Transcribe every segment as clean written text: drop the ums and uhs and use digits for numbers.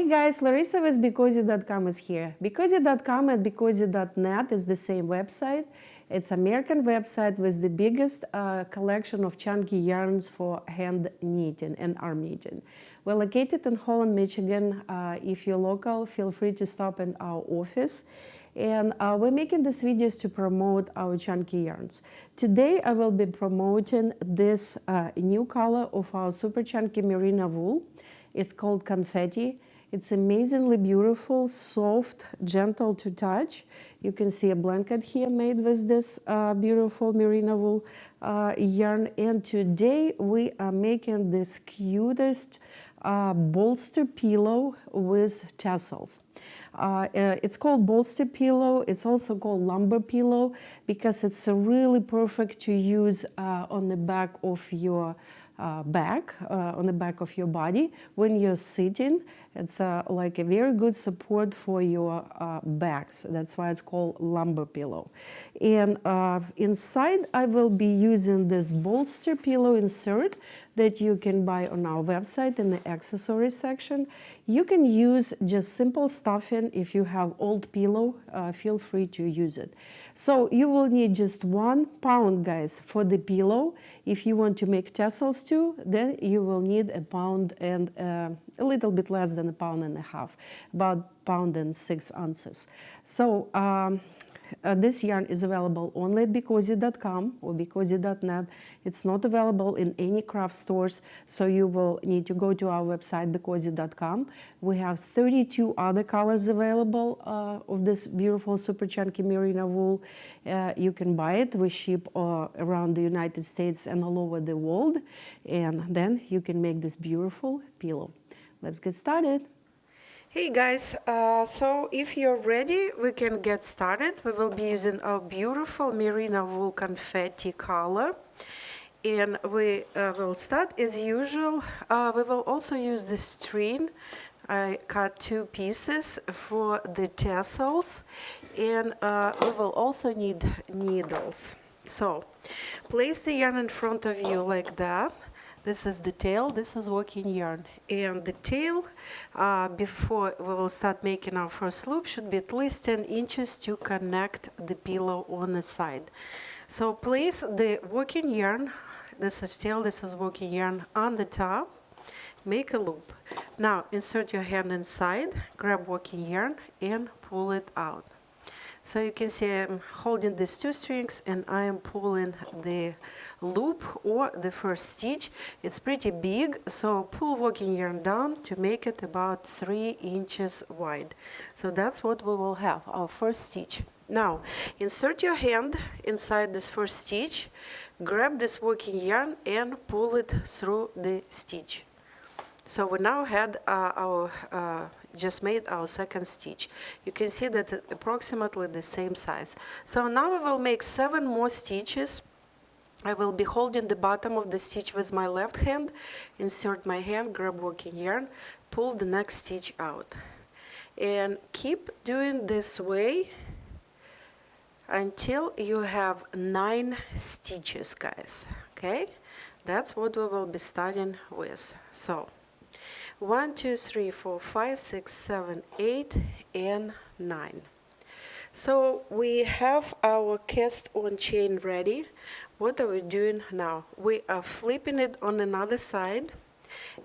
guys, Larissa with BeCozi.com is here. BeCozi.com and BeCozi.net is the same website. It's an American website with the biggest collection of chunky yarns for hand knitting and arm knitting. We're located in Holland, Michigan. If you're local, feel free to stop in our office. And we're making these videos to promote our chunky yarns. Today I will be promoting this new color of our super chunky merino wool. It's called Confetti. It's amazingly beautiful, soft, gentle to touch. You can see a blanket here made with this beautiful merino wool yarn. And today we are making this cutest bolster pillow with tassels. It's called bolster pillow. It's also called lumbar pillow because it's really perfect to use on the back of your on the back of your body when you're sitting. It's like a very good support for your back. So that's why it's called lumbar pillow. And inside I will be using this bolster pillow insert that you can buy on our website in the accessories section. You can use just simple stuffing. If you have old pillow, feel free to use it. So you will need just 1 pound, guys, for the pillow. If you want to make tassels too, then you will need a pound and a little bit less than 1.5 pounds, about 1.6 ounces. So this yarn is available only at BeCozi.com or BeCozi.net. It's not available in any craft stores, so you will need to go to our website, BeCozi.com. We have 32 other colors available of this beautiful super chunky merino wool. You can buy it. We ship around the United States and all over the world, and then you can make this beautiful pillow. Let's get started. Hey guys, so if you're ready, we can get started. We will be using our beautiful merino wool confetti color. And we will start as usual. We will also use the string. I cut 2 pieces for the tassels. And we will also need needles. So place the yarn in front of you like that. This is the tail, this is working yarn. And the tail, before we will start making our first loop, should be at least 10 inches to connect the pillow on the side. So place the working yarn, this is tail, this is working yarn, on the top, make a loop. Now insert your hand inside, grab working yarn and pull it out. So you can see I'm holding these 2 strings and I am pulling the loop or the first stitch. It's pretty big, so pull working yarn down to make it about 3 inches wide. So that's what we will have, our first stitch. Now insert your hand inside this first stitch, grab this working yarn and pull it through the stitch. So we now had just made our second stitch. You can see that it's approximately the same size. So now I will make 7 more stitches. I will be holding the bottom of the stitch with my left hand, insert my hand, grab working yarn, pull the next stitch out. And keep doing this way until you have 9 stitches, guys. Okay? That's what we will be starting with. So 1, 2, 3, 4, 5, 6, 7, 8, and 9. So we have our cast on chain ready. What are we doing now? We are flipping it on another side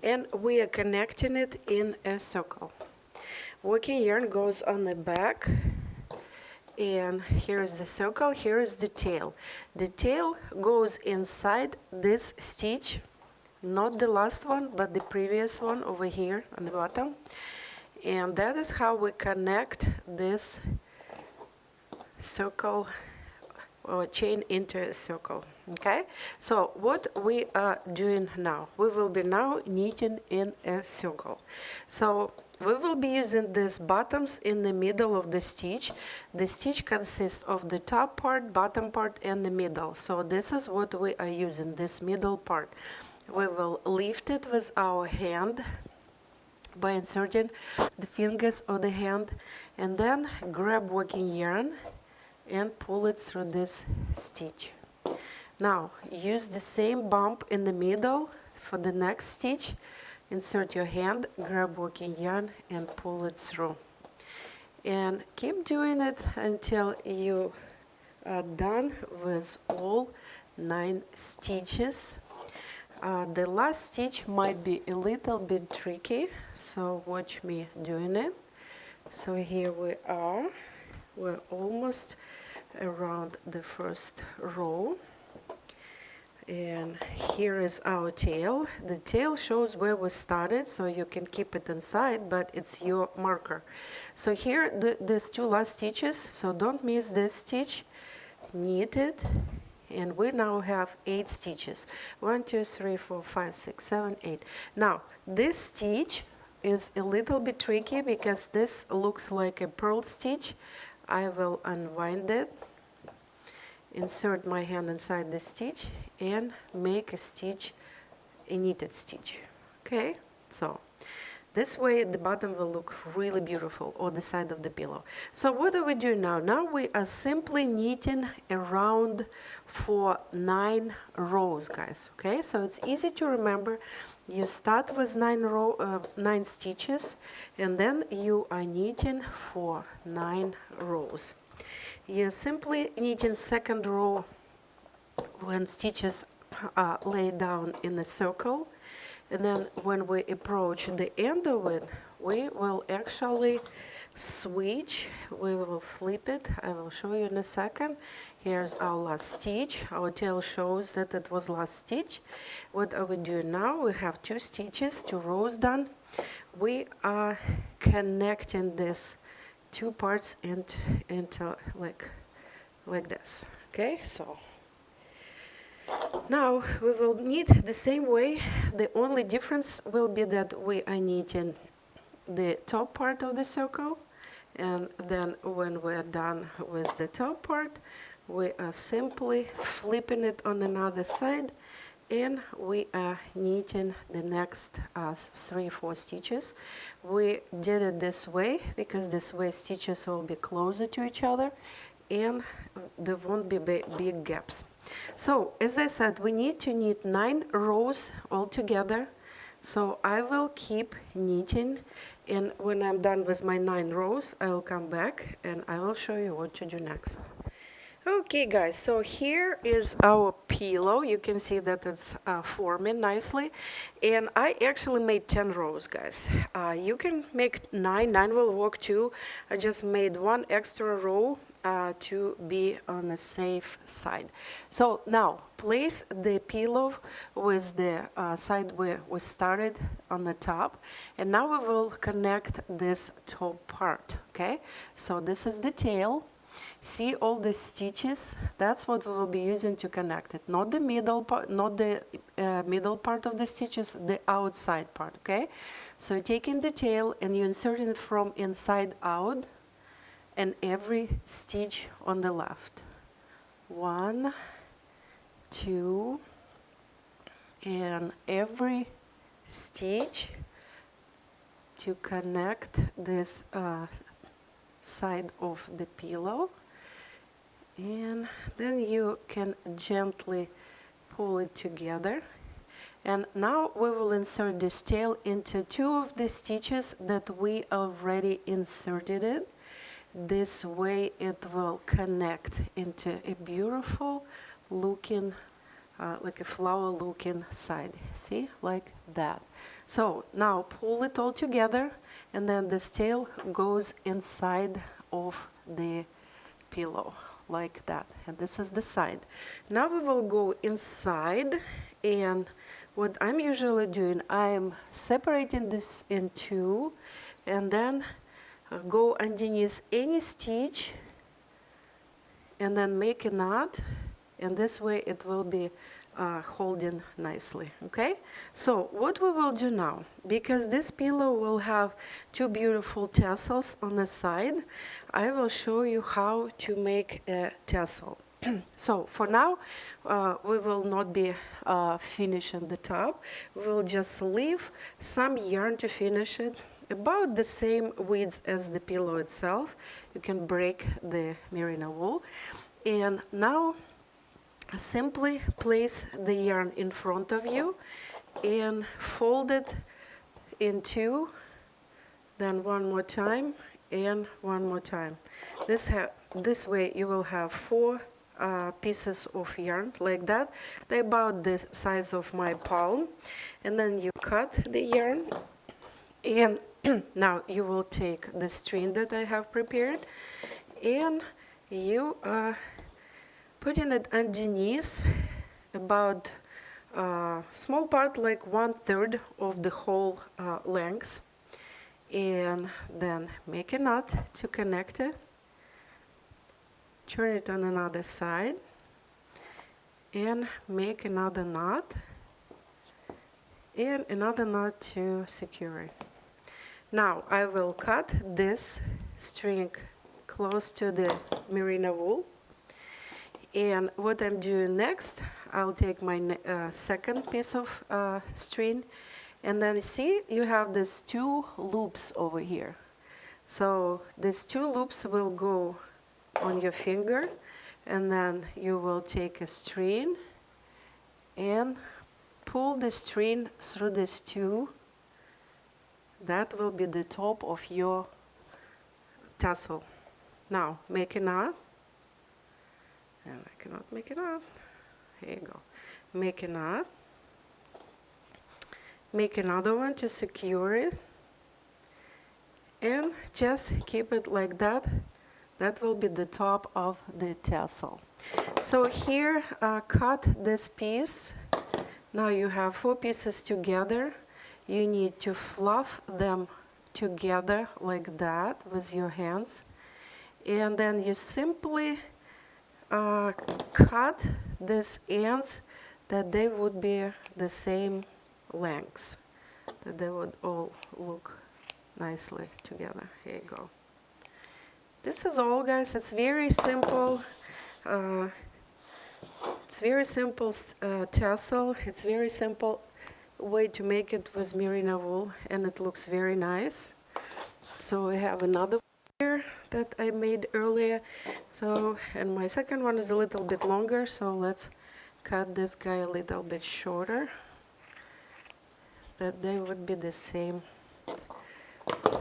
and we are connecting it in a circle. Working yarn goes on the back, and here is the circle, here is the tail. The tail goes inside this stitch. Not the last one, but the previous one over here on the bottom. And that is how we connect this circle or chain into a circle. Okay? So what we are doing now, we will be now knitting in a circle. So we will be using these bottoms in the middle of the stitch. The stitch consists of the top part, bottom part, and the middle. So this is what we are using, this middle part. We will lift it with our hand by inserting the fingers of the hand and then grab working yarn and pull it through this stitch. Now use the same bump in the middle for the next stitch insert your hand, grab working yarn, and pull it through. And keep doing it until you are done with all 9 stitches. The last stitch might be a little bit tricky, so watch me doing it. So here we are. We're almost around the first row. And here is our tail. The tail shows where we started, so you can keep it inside, but it's your marker. So here, these 2 last stitches, so don't miss this stitch. Knit it, and we now have 8 stitches. 1, 2, 3, 4, 5, 6, 7, 8. Now, this stitch is a little bit tricky because this looks like a purl stitch. I will unwind it, insert my hand inside the stitch, and make a stitch, a knitted stitch. Okay, so this way the bottom will look really beautiful, or the side of the pillow. So what do we do now? Now we are simply knitting around for 9 rows, guys. Okay, so it's easy to remember. You start with 9 stitches, and then you are knitting for 9 rows. You're simply knitting second row when stitches are laid down in a circle, and then when we approach the end of it, we will actually switch. We will flip it. I will show you in a second. Here's our last stitch. Our tail shows that it was last stitch. What are we doing now? We have 2 stitches, 2 rows done. We are connecting this 2 parts into like this. Okay, so now we will knit the same way. The only difference will be that we are knitting the top part of the circle, and then when we're done with the top part, we are simply flipping it on another side, and we are knitting the next 3-4 stitches. We did it this way because this way stitches will be closer to each other and there won't be big gaps. So as I said, we need to knit 9 rows all together. So I will keep knitting, and when I'm done with my 9 rows, I will come back and I will show you what to do next. Okay guys, so here is our pillow. You can see that it's forming nicely, and I actually made 10 rows, guys. You can make 9 will work too. I just made 1 extra row to be on the safe side. So now place the pillow with the side where we started on the top, and now we will connect this top part. Okay, so this is the tail. See all the stitches? That's what we will be using to connect it. Not the middle part, not the middle part of the stitches, the outside part. Okay, so you're taking the tail and you're inserting it from inside out, and every stitch on the left. 1, 2, and every stitch to connect this side of the pillow, and then you can gently pull it together. And now we will insert this tail into 2 of the stitches that we already inserted it. This way it will connect into a beautiful looking, like a flower looking side. See, like that. So now pull it all together, and then this tail goes inside of the pillow like that, and this is the side. Now we will go inside, and what I'm usually doing, I'm separating this in 2, and then go underneath any stitch and then make a knot, and this way it will be holding nicely. Okay, so what we will do now, because this pillow will have 2 beautiful tassels on the side, I will show you how to make a tassel. So for now, we will not be finishing the top. We will just leave some yarn to finish it, about the same width as the pillow itself. You can break the merino wool. And now simply place the yarn in front of you and fold it in two, then one more time, and one more time. This way you will have four pieces of yarn like that. They're about the size of my palm. And then you cut the yarn, and now you will take the string that I have prepared, and you are putting it underneath about small part, like 1/3 of the whole length, and then make a knot to connect it. Turn it on another side and make another knot and another knot to secure it. Now I will cut this string close to the merino wool, and what I'm doing next, I'll take my second piece of string, and then see you have these two loops over here. So these two loops will go on your finger, and then you will take a string and pull the string through these two. That will be the top of your tassel. Now make a knot, and I cannot make a knot. Here you go. Make a knot, make another one to secure it, and just keep it like that. That will be the top of the tassel. So here, cut this piece. Now you have four pieces together. You need to fluff them together like that with your hands. And then you simply cut these ends that they would be the same length, that they would all look nicely together. Here you go. This is all, guys. It's very simple. It's very simple tassel. It's very simple way to make it with merino wool, and it looks very nice. So I have another one here that I made earlier. So, and my second one is a little bit longer. So let's cut this guy a little bit shorter, so that they would be the same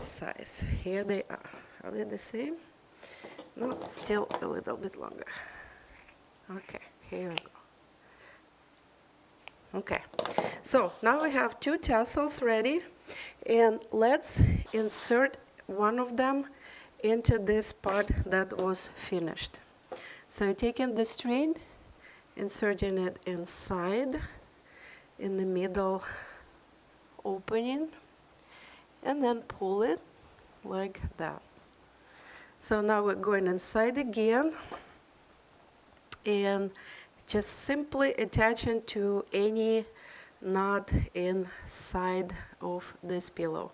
size. Here they are. Are they the same? No, still a little bit longer. Okay, here we go. Okay, so now we have two tassels ready, and let's insert one of them into this part that was finished. So taking the string, inserting it inside in the middle opening, and then pull it like that. So now we're going inside again, and just simply attaching to any knot inside of this pillow.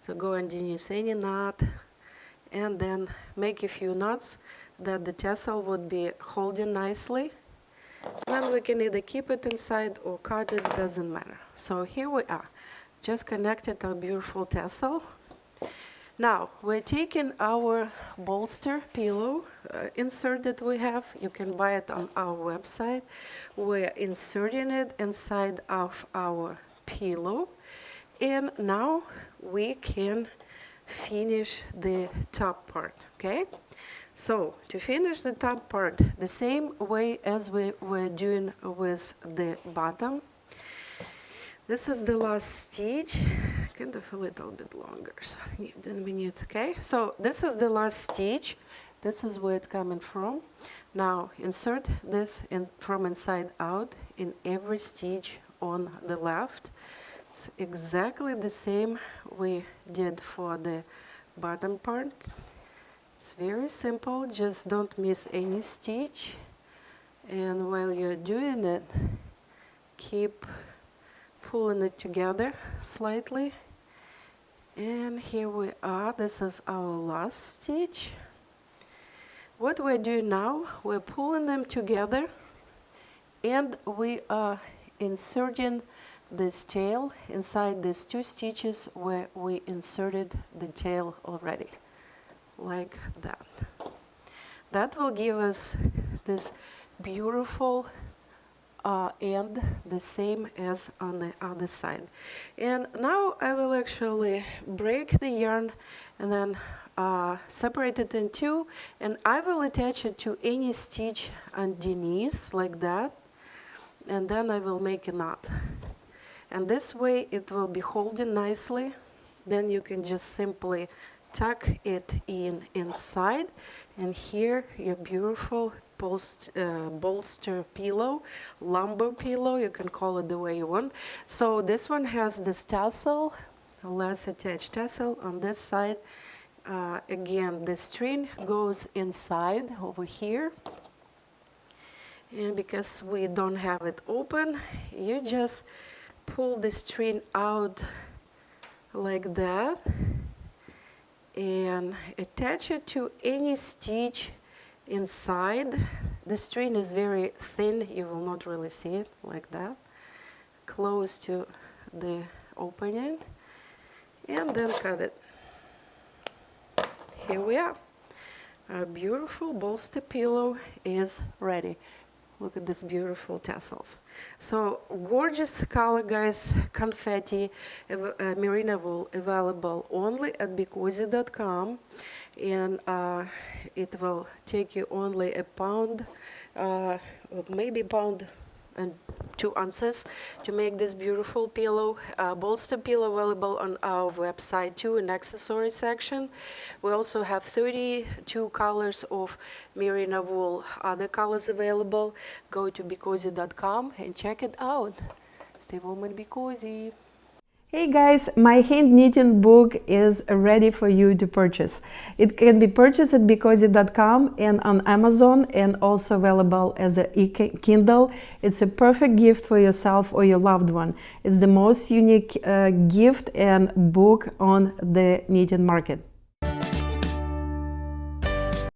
So go underneath any knot, and then make a few knots that the tassel would be holding nicely. Then we can either keep it inside or cut it, doesn't matter. So here we are, just connected our beautiful tassel. Now, we're taking our bolster pillow insert that we have. You can buy it on our website. We're inserting it inside of our pillow. And now we can finish the top part, okay? So, to finish the top part, the same way as we were doing with the bottom. This is the last stitch, kind of a little bit longer, so then we need, okay? So this is the last stitch. This is where it's coming from. Now insert this from inside out in every stitch on the left. It's exactly the same we did for the bottom part. It's very simple, just don't miss any stitch. And while you're doing it, keep pulling it together slightly. And here we are. This is our last stitch. What we're doing now, we're pulling them together, and we are inserting this tail inside these two stitches where we inserted the tail already, like that. That will give us this beautiful end the same as on the other side. And now I will actually break the yarn and then separate it in two, and I will attach it to any stitch underneath like that, and then I will make a knot. And this way it will be holding nicely. Then you can just simply tuck it inside, and here your beautiful bolster pillow, lumbar pillow, you can call it the way you want. So this one has this tassel. Let's attach tassel on this side. Again, the string goes inside over here, and because we don't have it open, you just pull the string out like that and attach it to any stitch inside. The string is very thin, you will not really see it like that, close to the opening, and then cut it. Here we are. Our beautiful bolster pillow is ready. Look at this beautiful tassels. So gorgeous color, guys. Confetti merino wool available only at BeCozi.com, and it will take you only a pound, maybe pound and 2 ounces to make this beautiful pillow. Bolster pillow available on our website too, in accessory section. We also have 32 colors of merino wool, other colors available. Go to BeCozi.com and check it out. Stay warm and be cozy. Hey guys, my hand knitting book is ready for you to purchase. It can be purchased at BeCozi.com and on Amazon, and also available as an e-Kindle. It's a perfect gift for yourself or your loved one. It's the most unique gift and book on the knitting market.